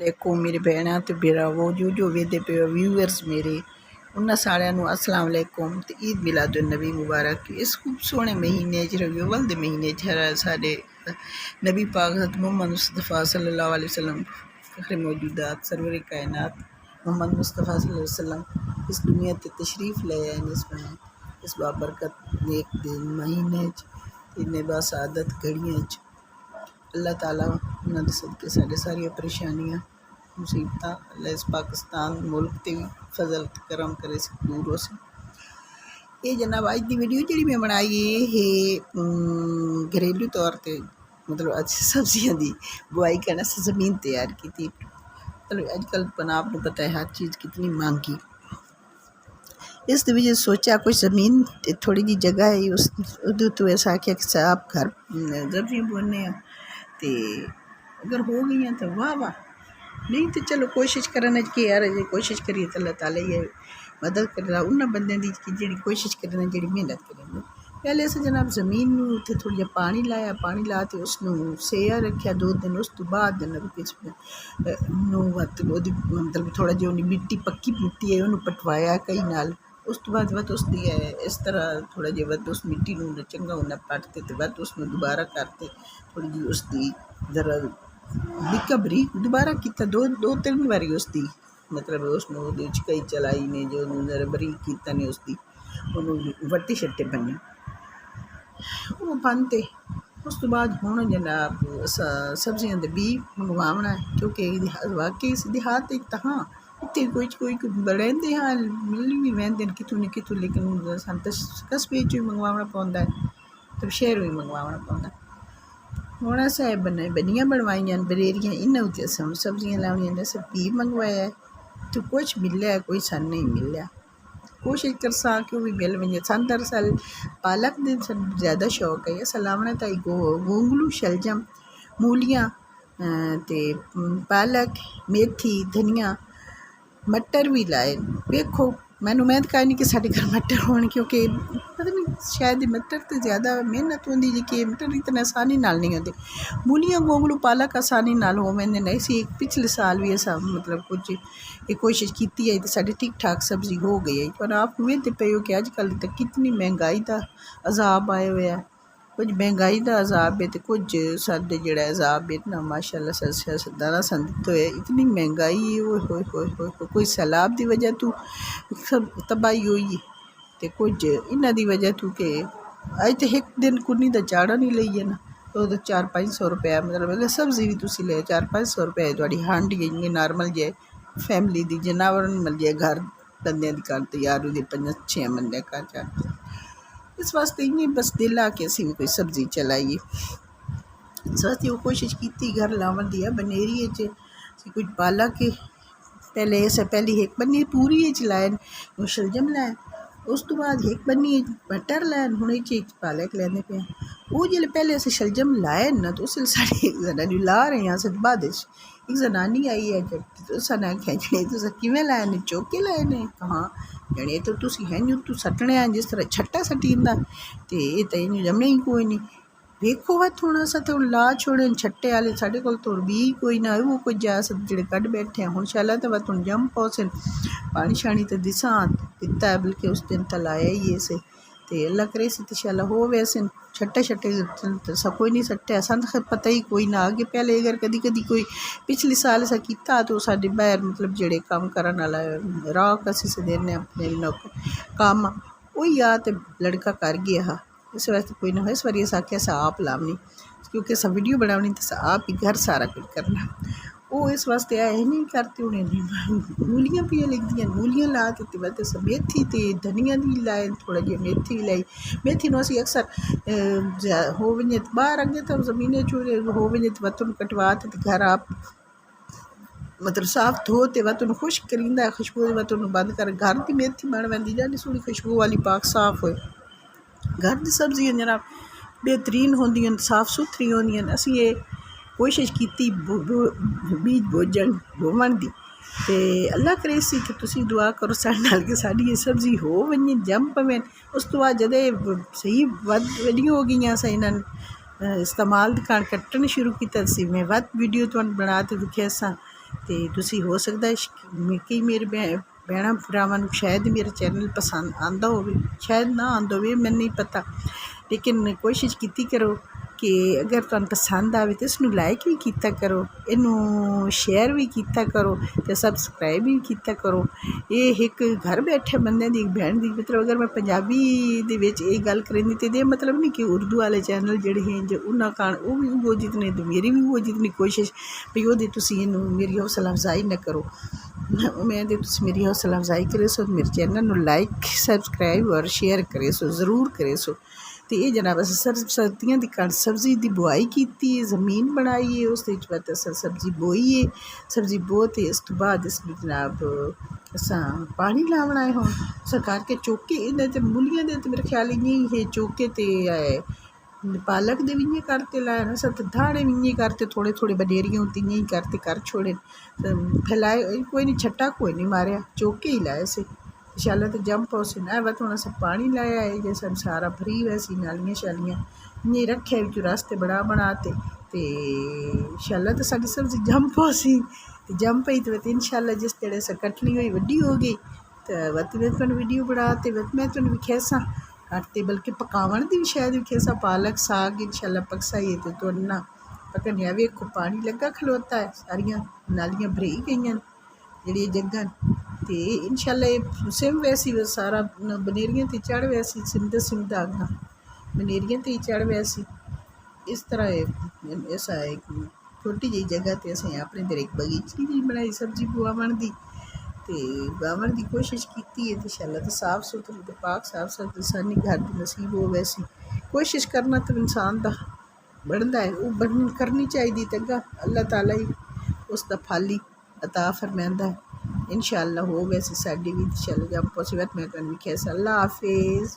देखो मेरे भैन ते भरावो जो वेदे पे व्यूअर्स मेरे उन्होंने सारिਆਂ ਨੂੰ अस्सलाम वालेकुम ते ईद मिलादुन नबी मुबारक। इस खूब सोहने महीने च रबीउल दे महीने च साडे नबी पाक हज़रत मोहम्मद मुस्तफ़ा सल्लल्लाहु अलैहि वसल्लम फ़ख्र मौजूदात सरवर कायनात मोहम्मद मुस्तफ़ा सल्लल्लाहु अलैहि वसल्लम इस दुनिया ते तशरीफ़ ले आए। इस बाबरकत नेक दिन महीने इन्ने बासादत घड़ियाँ अल्लाह ताला उन्होंने सदके साढ़े सारिया परेशानियां मुसीबत अल्लाह इस पाकिस्तान मुल्क ते भी फजल करम करे दूर हो से। ये जनाब अज की वीडियो जी मैं बनाई है घरेलू तौर पर मतलब अच्छी सब्जियों की बुआई करना ज़मीन तैयार की थी। मतलब अजकल पनाब को पता है हर चीज़ कितनी महंगी। इस वजह सोचा कोई ज़मीन थोड़ी जी जगह है उस तो ऐसा आख्या कि आप घर सब्जियां बोने तो अगर हो गई तो वाह वाह, नहीं तो चलो कोशिश करने कि यार जे कोशिश करिए तो अल्लाह ताला ही मदद कर उन्होंने बंदे की जी कोशिश करने जी मेहनत करेंगे। पहले अस जनाब जमीन उत्थे थोड़ा जहा पानी लाया, पानी ला के उसनू सेया रखा 2 दिन। उस तो बाद मतलब थोड़ा जो मिट्टी पक्की मिट्टी है उन्होंने पटवाया कई नाल। उस तो बाद वत उसकी इस तरह थोड़ा जो वत उस मिट्टी में चंगा उन्हें पटते तो वत उसमें दोबारा करते थोड़ी जी उसकी जरा बिका बरीक दोबारा किया 2-3 बारी उसकी मतलब उसमें कई चलाई ने जो जरा बरीक किया ने उसकी वट्टे शट्टे बने वो बनते। उस तो बाद हुण जनाब सब्जियां दे बी मंगवाना है क्योंकि वाकई देहात एक हाँ इतने कोई बड़ेंदे हाँ मिल भी वेंदे कितों न कितों, लेकिन सन तो कस्बे भी मंगवाना पौंदा है तो शहरों भी मंगवाना पौंदा। हुण असें बनियां बनवाइयां बरेरियां इन्हां उत्ते असें सब्जियां लाउणियां ने असें बी मंगवाया तो कुछ मिलिया कोई सन नहीं मिलिया। कोशिश करसा कि वो भी मिल वजे। सन दरअसल पालक दे ज़्यादा शौक है अस लावना ताई गोंगलू शलजम मूलियां ते पालक मेथी धनिया मटर भी लाए। वेखो मैनू मेहनत करनी कि साढ़े घर मटर होने क्योंकि पता नहीं शायद मटर तो ज़्यादा मेहनत होंगी जी कि मटर इतने आसानी नाल नहीं होते। मूलियां गोंगलू पालक आसानी नाल हो वेंदे ने। इसी पिछले साल भी ऐसा मतलब कुछ ये कोशिश की है तो साढ़ी ठीक ठाक सब्जी हो गई है। पर आप वेखते पे हो कि अजकल तो कितनी महंगाई का अजाब आया हुआ है। कुछ महंगाई का अजाब है तो कुछ साढ़े जड़ा अजाब है ना माशाअल्लाह दाना संदित हो इतनी महंगाई है। वो कोई सैलाब की वजह तो सब तबाही हुई तो कुछ इन्हों की वजह तो कि अज तो एक दिन कुन्नी का चाड़ा नहीं लीए ना तो 400-500 रुपया मतलब अगर सब्जी भी तुम ले 400-500 रुपये थोड़ी हांडी इन्नी नॉर्मल जे फैमिली की जनावर मिल जाए घर बंदे की घर तैयार हो 5-6 बंदे घर चार। इस वास्ते इवें बस दिल आ के असी भी कोई सब्जी चलाइए। इस वास्ते वो कोशिश की घर लावन दी बनेरी कुछ पाला के पहले ऐसे पहली एक बन्नी पूरी लाए शलजम लाए। उस तो बाद एक बन्नी मटर लैन हूँ पालक लैंदे पे वो जो पहले अस शलजम लाए ना तो उस साढ़े एक जनानी ला रहे हैं अस बाद एक जनानी आई है तुसन आख्या जने तुस किवें लाए ने चौके लाए ने हाँ जने तो तुम हैं तू सट्टने जिस तरह छट्टा सट्टी जंदा तो ये तो इन्हें जमने ही कोई नहीं। वेखो हथ हूँ अस तो ला छोड़े छट्टे वाले साढ़े को भी कोई ना वो कोई जा जो कढ़ बैठे हूँ शाला तो वत हूँ जम पौसे पानी शानी तो दिसा दिता बल्कि उस दिन तो लाया ही ऐसे तो अल्लाह करे से तो शाला हो वैसे छट्टे छट्टे सब कोई नहीं सट्टे सन तो पता ही कोई ना आगे पहले अगर कदी कदी कोई पिछले साल ऐसा किया तो साढ़े बाहर मतलब जेड़े काम करने वाला राख अस देने अपने काम वही आ तो लड़का कर गया हा। इस वास्ते कोई ना हो इस बारी अस आख्या अस आप लावनी क्योंकि अस वीडियो बनानी तो आप ही घर सारा कुछ करना वो इस वास्ते आए नहीं करते उन्हें मूलियां पिया लिखदियां मूलियां ला के वत मेथी तो धनिया भी लाए थोड़ा जी मेथी भी लाई। मेथी नू असी अक्सर हो वजे बाहर अगे तो जमीने चूरे हो वजे तो वत कटवा के घर आप मतलब साफ धो तो वत खुश्क करींदा खुशबू वत बंद कर घर की मेथी बन वैंदी जानी सोहनी खुशबू वाली पाक साफ हो। घर की सब्जियां जनाब बेहतरीन होंदियां साफ सुथरी होंदियां। असी ये कोशिश की बीज बोजन बोवन की तो अल्लाह करे सी कि तुसी दुआ करो साढ़े नाल कि साड़ी ये सब्जी हो वजे जम पवें। उस तो बाद जदे सही वड्डियां हो गई अस इन्होंने इस्तेमाल कट्टन शुरू किया मैं वत वीडियो तुहानू बना के दिखे असा ਤੇ ਤੁਸੀਂ ਹੋ ਸਕਦਾ ਕਈ ਮੇਰੇ ਭੈਣਾਂ ਭਰਾਵਾਂ ਨੂੰ ਸ਼ਾਇਦ ਮੇਰਾ ਚੈਨਲ ਪਸੰਦ ਆਉਂਦਾ ਹੋਵੇ, ਸ਼ਾਇਦ ਨਾ ਆਉਂਦਾ ਹੋਵੇ, ਮੈਨੂੰ ਨਹੀਂ ਪਤਾ। ਲੇਕਿਨ ਕੋਸ਼ਿਸ਼ ਕੀਤੀ ਕਰੋ ਕਿ ਅਗਰ ਤੁਹਾਨੂੰ ਪਸੰਦ ਆਵੇ ਤਾਂ ਇਸਨੂੰ ਲਾਈਕ ਵੀ ਕੀਤਾ ਕਰੋ, ਇਹਨੂੰ ਸ਼ੇਅਰ ਵੀ ਕੀਤਾ ਕਰੋ ਅਤੇ ਸਬਸਕ੍ਰਾਈਬ ਵੀ ਕੀਤਾ ਕਰੋ। ਇਹ ਇੱਕ ਘਰ ਬੈਠੇ ਬੰਦੇ ਦੀ ਭੈਣ ਦੀ, ਮਤਲਬ ਅਗਰ ਮੈਂ ਪੰਜਾਬੀ ਦੇ ਵਿੱਚ ਇਹ ਗੱਲ ਕਰਾਂਗੀ ਤਾਂ ਇਹਦਾ ਮਤਲਬ ਨਹੀਂ ਕਿ ਉਰਦੂ ਵਾਲੇ ਚੈਨਲ ਜਿਹੜੇ ਹੈ ਜੋ ਉਹਨਾਂ ਕਾਰਨ ਉਹ ਵੀ ਉਹ ਜਿਤਨੇ ਤੇ ਮੇਰੀ ਵੀ ਉਹ ਜਿਤਨੀ ਕੋਸ਼ਿਸ਼ ਵੀ ਉਹਦੀ ਤੁਸੀਂ ਇਹਨੂੰ ਮੇਰੀ ਹੌਸਲਾ ਅਫਜ਼ਾਈ ਨਾ ਕਰੋ। ਮੈਂ ਤੇ ਤੁਸੀਂ ਮੇਰੀ ਹੌਸਲਾ ਅਫਜ਼ਾਈ ਕਰੇ ਸੋ, ਮੇਰੇ ਚੈਨਲ ਨੂੰ ਲਾਈਕ ਸਬਸਕ੍ਰਾਈਬ ਔਰ ਸ਼ੇਅਰ ਕਰੇ ਸੋ, ਜ਼ਰੂਰ ਕਰੇ ਸੋ। ਅਤੇ ਇਹ ਜਨਾਬ ਅਸੀਂ ਸਰਦੀਆਂ ਦੀ ਕਣਕ ਸਬਜ਼ੀ ਦੀ ਬੁਆਈ ਕੀਤੀ ਹੈ, ਜ਼ਮੀਨ ਬਣਾਈ ਹੈ, ਉਸ ਦੇ ਵਿੱਚ ਬਾਅਦ ਅਸਾਂ ਸਬਜ਼ੀ ਬੋਈ ਹੈ। ਸਬਜ਼ੀ ਬੋ ਅਤੇ ਇਸ ਤੋਂ ਬਾਅਦ ਇਸ ਨੂੰ ਜਨਾਬ ਅਸਾਂ ਪਾਣੀ ਲਾਉਣਾ ਹੈ। ਹੁਣ ਸਰਕਾਰ ਕੇ ਚੌਕੇ ਇਹਨਾਂ 'ਤੇ ਮੂਲੀਆਂ ਦੇ, ਤਾਂ ਮੇਰੇ ਖਿਆਲ ਇੰਨੇ ਇਹ ਚੌਕੇ ਅਤੇ ਪਾਲਕ ਦੇ ਵੀ ਇੰਨੇ ਕਰਤੇ ਲਾਏ ਨਾ ਸਤ, ਦਾਣੇ ਵੀ ਇੰਨੇ ਕਰਤੇ, ਥੋੜ੍ਹੇ ਥੋੜ੍ਹੇ ਬਨੇਰੀਆਂ ਉੱਤੇ ਇੰਨੇ ਹੀ ਕਰਤੇ, ਕਰ ਛੋੜੇ ਫੈਲਾਏ, ਕੋਈ ਨਹੀਂ ਛੱਟਾ ਕੋਈ ਨਹੀਂ ਮਾਰਿਆ, ਚੌਕੇ ਹੀ ਲਾਏ ਸੀ। ਸ਼ਾਲਾ ਤੇ ਜੰਪ ਹੋ ਸੀ ਨਾ ਬਸ, ਹੁਣ ਅਸੀਂ ਪਾਣੀ ਲਾਇਆ ਹੈ ਜੇ ਸਾਨੂੰ ਸਾਰਾ ਫਰੀ ਵੈਸੀ ਨਾਲੀਆਂ ਸ਼ਾਲੀਆਂ ਇੰਨੇ ਰੱਖਿਆ ਵਿੱਚ ਰਸਤੇ ਬਣਾ ਤੇ ਸ਼ਾਲਾ ਤਾਂ ਸਾਡੀ ਸਬਜ਼ੀ ਜੰਪ ਹੋ ਸੀ ਤੇ ਜੰਪ ਪਈ ਤੇ ਇਨਸ਼ਾਅੱਲਾ ਜਿਸ ਜਿਹੜੇ ਅਸੀਂ ਕੱਟਣੀ ਹੋਈ ਵੱਡੀ ਹੋ ਗਈ ਤਾਂ ਵਤ ਮੈਂ ਤੁਹਾਨੂੰ ਵੀਡੀਓ ਬਣਾ ਤੇ ਮੈਂ ਤੁਹਾਨੂੰ ਵਿਖਿਆ ਸਾਂ ਕੱਟਤੇ, ਬਲਕਿ ਪਕਾਉਣ ਦੀ ਵੀ ਸ਼ਾਇਦ ਵਿਖਿਆ ਸਾਂ। ਪਾਲਕ ਸਾਗ ਇਨਸ਼ਾਅੱਲਾ ਪਕਸਾ ਹੀ ਤੇ ਤੁਹਾਨੂੰ ਨਾ ਪਕਣਿਆ ਵੇਖੋ, ਪਾਣੀ ਲੱਗਾ ਖਲੋਤਾ ਹੈ, ਸਾਰੀਆਂ ਨਾਲੀਆਂ ਭਰੀ ਗਈਆਂ ਜਿਹੜੀਆਂ ਜਗ੍ਹਾ ਤੇ ਇਨਸ਼ਾਅੱਲਾ ਇਹ ਸਿਮ ਵੈਸੀ ਸਾਰਾ ਬਨੇਰੀਆਂ 'ਤੇ ਚੜ੍ਹ ਵਿਆ ਸੀ, ਸਿੰਦਾ ਅੱਗਾ ਬਨੇਰੀਆਂ 'ਤੇ ਹੀ ਚੜ੍ਹ ਵਿਆ ਸੀ। ਇਸ ਤਰ੍ਹਾਂ ਐਸਾ ਹੈ ਕਿ ਛੋਟੀ ਜਿਹੀ ਜਗ੍ਹਾ 'ਤੇ ਅਸੀਂ ਆਪਣੇ ਦਰ ਇੱਕ ਬਗੀਚੀ ਜਿਹੀ ਬਣਾਈ ਸਬਜ਼ੀ ਉਗਾਉਣ ਦੀ, ਅਤੇ ਉਗਾਉਣ ਦੀ ਕੋਸ਼ਿਸ਼ ਕੀਤੀ ਹੈ। ਇਨਸ਼ਾਅੱਲਾ ਤਾਂ ਸਾਫ਼ ਸੁਥਰੀ ਅਤੇ ਪਾਕ ਸਾਫ਼ ਸੁਥਰੀ ਸਾਨੀ ਘਰ ਦੀ ਨਸੀਬ ਹੋ ਵੈਸੀ ਕੋਸ਼ਿਸ਼ ਕਰਨਾ ਤਾਂ ਇਨਸਾਨ ਦਾ ਬਣਦਾ ਹੈ, ਉਹ ਕਰਨੀ ਚਾਹੀਦੀ ਤੇ ਅੱਗਾ ਅੱਲਾਹ ਤਾਲਾ ਹੀ ਉਸ ਦਾ ਫਲ ਹੀ ਅਤਾ ਫਰਮਾਉਂਦਾ ਹੈ। ਇਨਸ਼ਾਅੱਲਾ ਹੋ ਵੈਸੇ ਸਾਡੀ ਵੀ ਇਨਸ਼ਾਅੱਲਾ ਜਬ ਪੋਸੀਬਲ ਮੈਂ ਤੁਹਾਨੂੰ ਵਿਖਿਆ। ਅੱਲਾ ਹਾਫਿਜ਼।